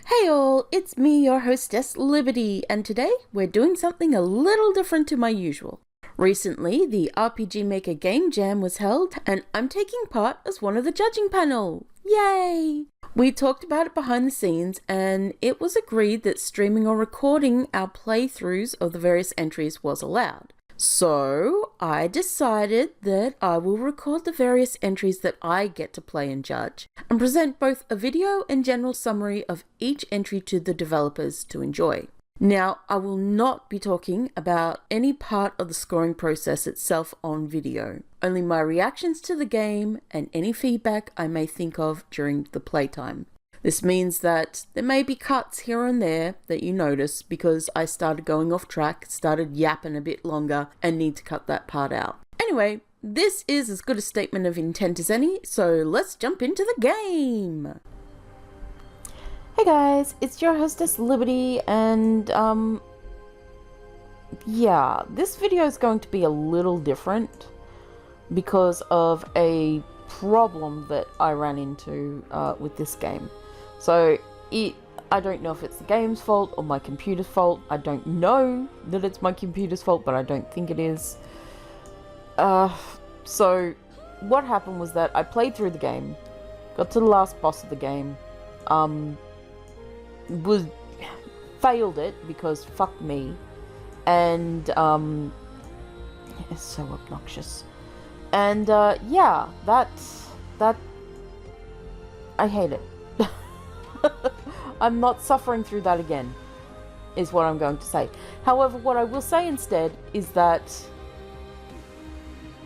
Hey all, it's me, your hostess Liberty, and today we're doing something a little different to my usual. Recently, the RPG Maker Game Jam was held, and I'm taking part as one of the judging panel. Yay! We talked about it behind the scenes, and it was agreed that streaming or recording our playthroughs of the various entries was allowed. So, I decided that I will record the various entries that I get to play and judge, and present both a video and general summary of each entry to the developers to enjoy. Now, I will not be talking about any part of the scoring process itself on video, only my reactions to the game and any feedback I may think of during the playtime. This means that there may be cuts here and there that you notice because I started going off track, started yapping a bit longer, and need to cut that part out. Anyway, this is as good a statement of intent as any, so let's jump into the game! Hey guys, it's your hostess Liberty, and yeah, this video is going to be a little different because of a problem that I ran into with this game. So I don't know if it's the game's fault or my computer's fault. I don't know that it's my computer's fault, but I don't think it is. So what happened was that I played through the game, got to the last boss of the game, failed it because fuck me, and it's so obnoxious. And yeah, that I hate it. I'm not suffering through that again, is what I'm going to say. However, what I will say instead is that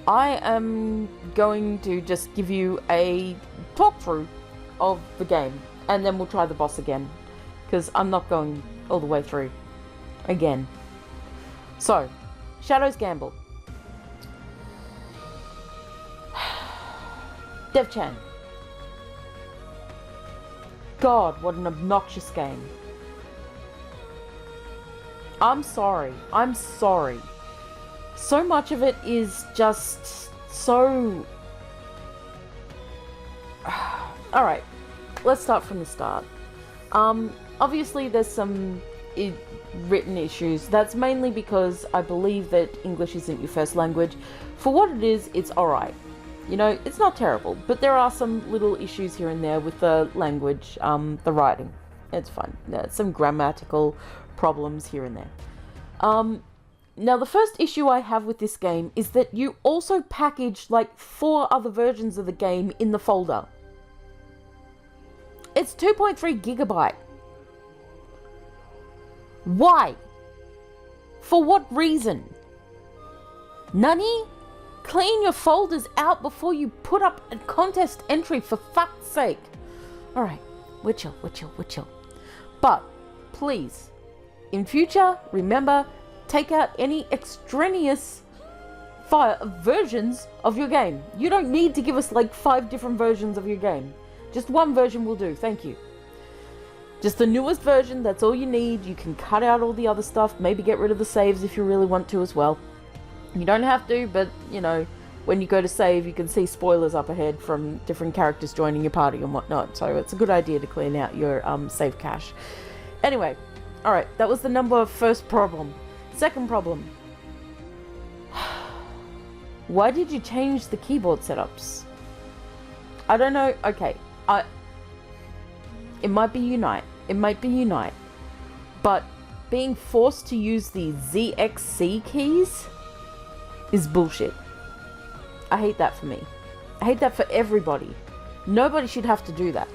I am going to just give you a talk through of the game, and then we'll try the boss again, because I'm not going all the way through again. So, Shadow's Gamble. Dev-chan. God, what an obnoxious game. I'm sorry. I'm sorry. So much of it is just so... Alright, let's start from the start. Obviously there's some written issues. That's mainly because I believe that English isn't your first language. For what it is, it's alright. You know, it's not terrible, but there are some little issues here and there with the language, the writing. It's fine. There's some grammatical problems here and there. Now, the first issue I have with this game is that you also package like 4 other versions of the game in the folder. It's 2.3 gigabyte. Why? For what reason? Nani? Clean your folders out before you put up a contest entry, for fuck's sake. Alright, we're chill. But, please, in future, remember, take out any extraneous versions of your game. You don't need to give us like 5 different versions of your game. Just one version will do, thank you. Just the newest version, that's all you need. You can cut out all the other stuff, maybe get rid of the saves if you really want to as well. You don't have to, but, you know, when you go to save, you can see spoilers up ahead from different characters joining your party and whatnot, so it's a good idea to clean out your save cache. Anyway, alright, that was the first problem. Second problem. Why did you change the keyboard setups? I don't know, okay, it might be Unite, but being forced to use the ZXC keys is bullshit. I hate that for me. I hate that for everybody. Nobody should have to do that.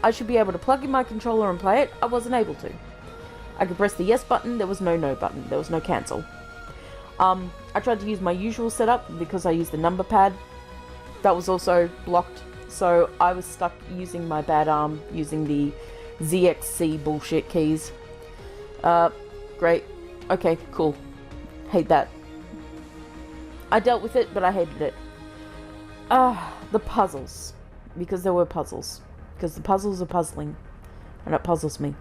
I should be able to plug in my controller and play it. I wasn't able to. I could press the yes button, there was no button, there was no cancel. I tried to use my usual setup because I used the number pad. That was also blocked, so I was stuck using my bad arm, using the ZXC bullshit keys. Great. Okay, cool. Hate that. I dealt with it, but I hated it. The puzzles. Because there were puzzles. Because the puzzles are puzzling. And it puzzles me.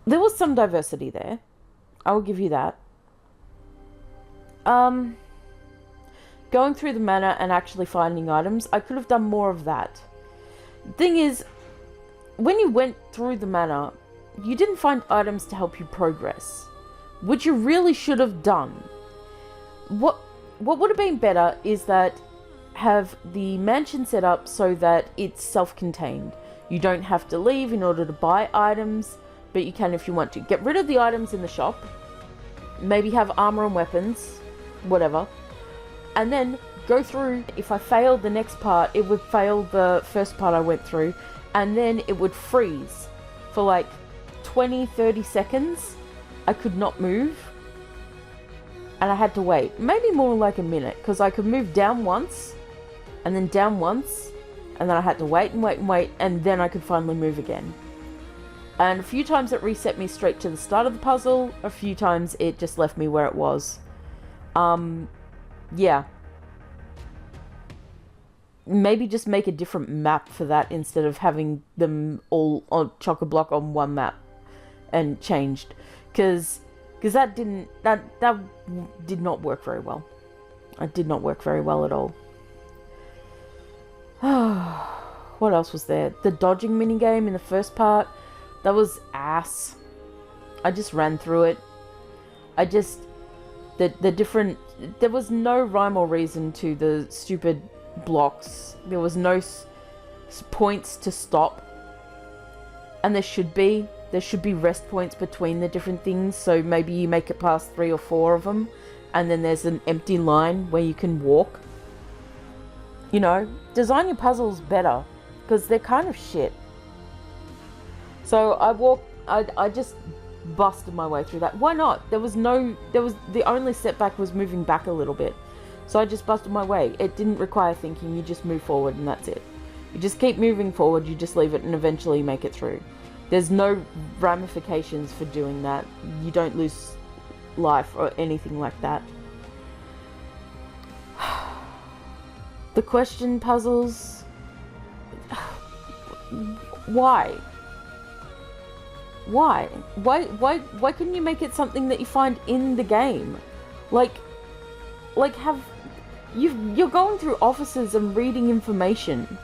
There was some diversity there. I will give you that. Going through the manor and actually finding items, I could have done more of that. The thing is, when you went through the manor, you didn't find items to help you progress, which you really should have done. What would have been better is that have the mansion set up so that it's self-contained. You don't have to leave in order to buy items, but you can if you want to. Get rid of the items in the shop, maybe have armor and weapons, whatever, and then go through. If I failed the next part, it would fail the first part I went through, and then it would freeze for like 20-30 seconds. I could not move, and I had to wait, maybe more like a minute, because I could move down once, and then down once, and then I had to wait and wait and wait, and then I could finally move again. And a few times it reset me straight to the start of the puzzle, a few times it just left me where it was. Yeah. Maybe just make a different map for that instead of having them all on chock-a-block on one map and changed. Because that did not work very well. It did not work very well at all. What else was there? The dodging minigame in the first part, that was ass. I just ran through it. There was no rhyme or reason to the stupid blocks. There was no points to stop. And there should be rest points between the different things, so maybe you make it past 3 or 4 of them, and then there's an empty line where you can walk. You know, design your puzzles better, because they're kind of shit. So I just busted my way through that. Why not? The only setback was moving back a little bit. So I just busted my way. It didn't require thinking, you just move forward and that's it. You just keep moving forward, you just leave it and eventually make it through. There's no ramifications for doing that. You don't lose life or anything like that. The question puzzles... Why? Why couldn't you make it something that you find in the game? You're going through offices and reading information.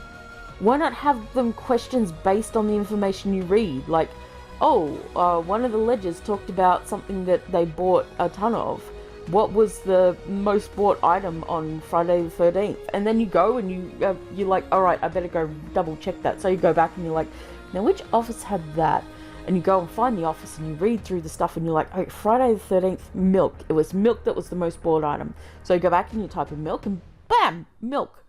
Why not have them questions based on the information you read? Like, one of the ledgers talked about something that they bought a ton of. What was the most bought item on Friday the 13th? And then you go and you're like, alright, I better go double check that. So you go back and you're like, now which office had that? And you go and find the office and you read through the stuff and you're like, oh, Friday the 13th, milk. It was milk that was the most bought item. So you go back and you type in milk and bam, milk.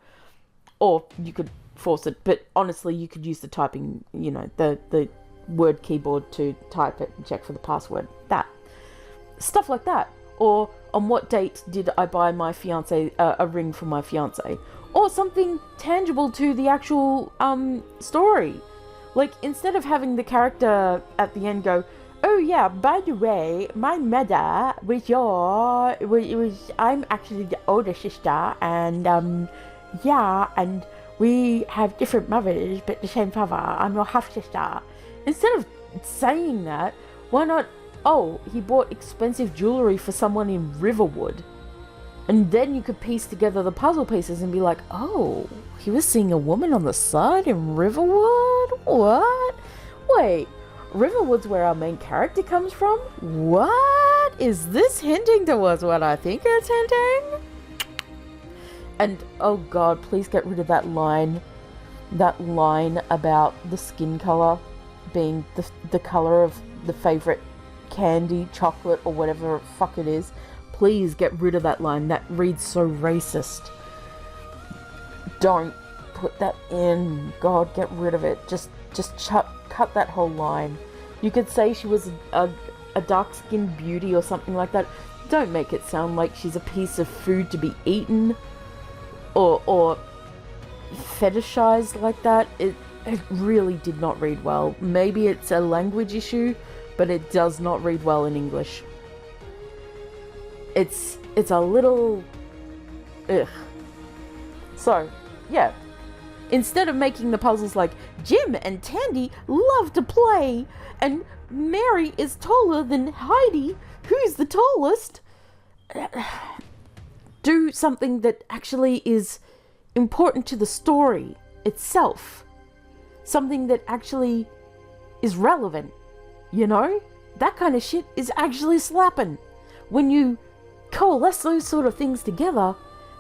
Or you could force it, but honestly you could use the typing, the word keyboard to type it and check for the password. That. Stuff like that. Or on what date did I buy my fiance a ring for my fiance? Or something tangible to the actual story. Like, instead of having the character at the end go, oh yeah, by the way, my mother I'm actually the older sister, and yeah, and we have different mothers but the same father, I'm your half sister. Instead of saying that, why not, oh, he bought expensive jewelry for someone in Riverwood. And then you could piece together the puzzle pieces and be like, oh, he was seeing a woman on the side in Riverwood? What? Wait, Riverwood's where our main character comes from? What? Is this hinting towards what I think it's hinting? And, oh god, please get rid of that line. That line about the skin colour being the colour of the favourite candy, chocolate, or whatever the fuck it is. Please get rid of that line. That reads so racist. Don't put that in. God, get rid of it. Just cut that whole line. You could say she was a dark-skinned beauty or something like that. Don't make it sound like she's a piece of food to be eaten or fetishized like that. It really did not read well. Maybe it's a language issue, but it does not read well in English. It's a little... ugh. So, yeah. Instead of making the puzzles like, Jim and Tandy love to play, and Mary is taller than Heidi, who's the tallest? Do something that actually is important to the story itself. Something that actually is relevant. You know? That kind of shit is actually slapping. When you coalesce those sort of things together,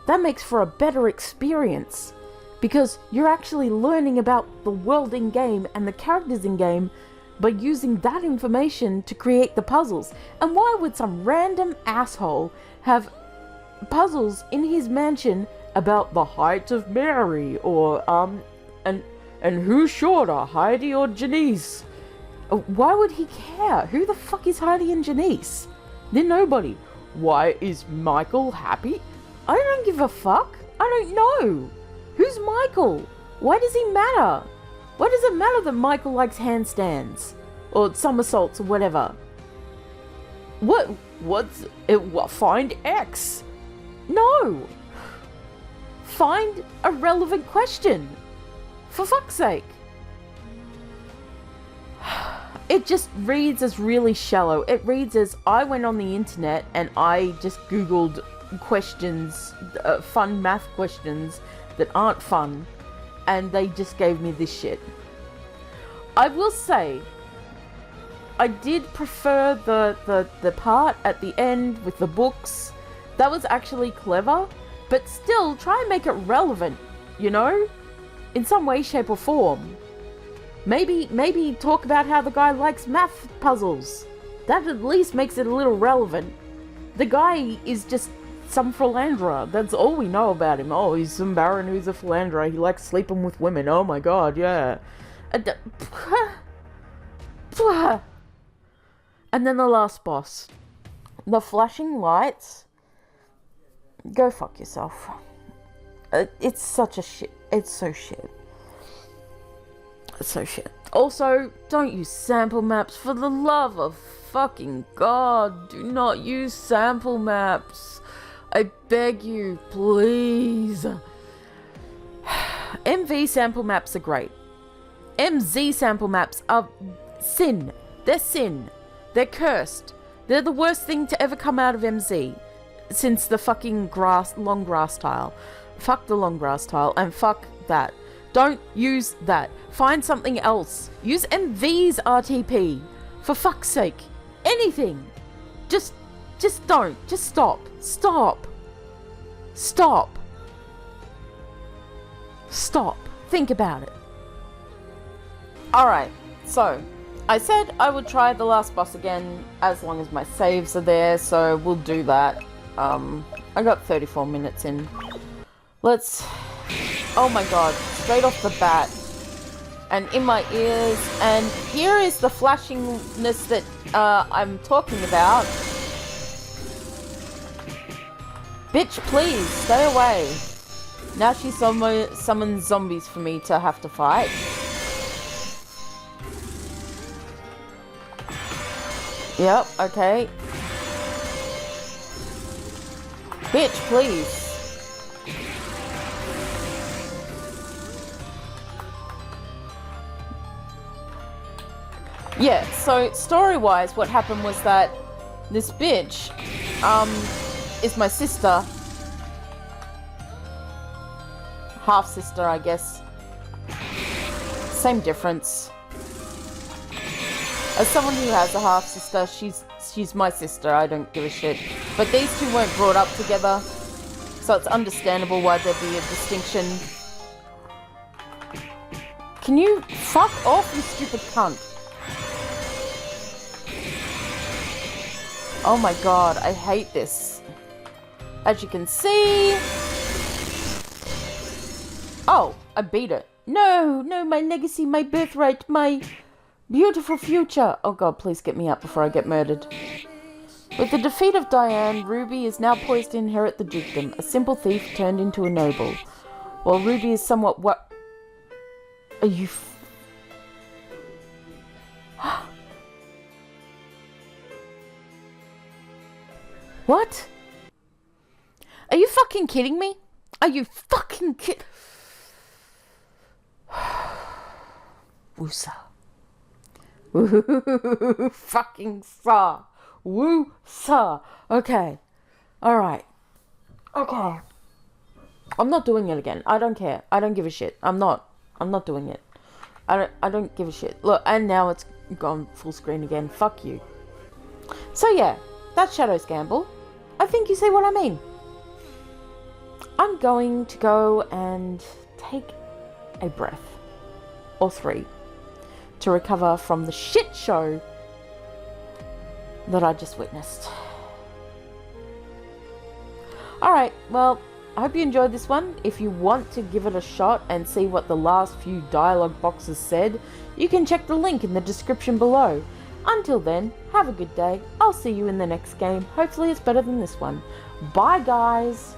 that makes for a better experience. Because you're actually learning about the world in game and the characters in game by using that information to create the puzzles. And why would some random asshole have puzzles in his mansion about the height of Mary, or and who's shorter, Heidi or Janice? Why would he care? Who the fuck is Heidi and Janice? They're nobody. Why is Michael happy? I don't give a fuck. I don't know. Who's Michael? Why does he matter? Why does it matter that Michael likes handstands? Or somersaults or whatever? What's it? What? Find X? No. Find a relevant question. For fuck's sake. It just reads as really shallow. It reads as I went on the internet and I just googled questions, fun math questions that aren't fun, and they just gave me this shit. I will say, I did prefer the part at the end with the books. That was actually clever, but still try and make it relevant, you know? In some way, shape or form. Maybe talk about how the guy likes math puzzles. That at least makes it a little relevant. The guy is just some philanderer. That's all we know about him. Oh, he's some baron who's a philanderer. He likes sleeping with women. Oh my god, yeah. And then the last boss. The flashing lights. Go fuck yourself. It's such a shit. It's so shit. It's so shit. Also, don't use sample maps. For the love of fucking God, do not use sample maps. I beg you, please. MV sample maps are great. MZ sample maps are sin. They're sin. They're cursed. They're the worst thing to ever come out of MZ since the fucking long grass tile. Fuck the long grass tile and fuck that. Don't use that. Find something else. Use MV's RTP. For fuck's sake. Anything. Just don't. Just stop. Stop. Stop. Stop. Think about it. Alright, so I said I would try the last boss again as long as my saves are there, so we'll do that. I got 34 minutes in. Let's... Oh my god, straight off the bat. And in my ears, and here is the flashingness that I'm talking about. Bitch, please, stay away. Now she summons zombies for me to have to fight. Yep, okay. Bitch, please. Yeah, so story-wise, what happened was that this bitch, is my sister. Half-sister, I guess. Same difference. As someone who has a half-sister, she's my sister, I don't give a shit. But these two weren't brought up together, so it's understandable why there'd be a distinction. Can you fuck off, you stupid cunt? Oh my god, I hate this. As you can see... Oh, I beat it. No, my legacy, my birthright, my beautiful future. Oh god, please get me up before I get murdered. With the defeat of Diane, Ruby is now poised to inherit the dukedom, a simple thief turned into a noble. While Ruby is somewhat Are you What? Are you fucking kidding me? Are you fucking Woosa. Woo fucking sa. Woo sa. Okay. Alright. Okay. I'm not doing it again. I don't care. I don't give a shit. I'm not doing it. I don't give a shit. Look, and now it's gone full screen again. Fuck you. So yeah, that's Shadow's Gamble. I think you see what I mean. I'm going to go and take a breath. Or 3. To recover from the shit show that I just witnessed. Alright, well, I hope you enjoyed this one. If you want to give it a shot and see what the last few dialogue boxes said, you can check the link in the description below. Until then, have a good day. I'll see you in the next game. Hopefully it's better than this one. Bye, guys!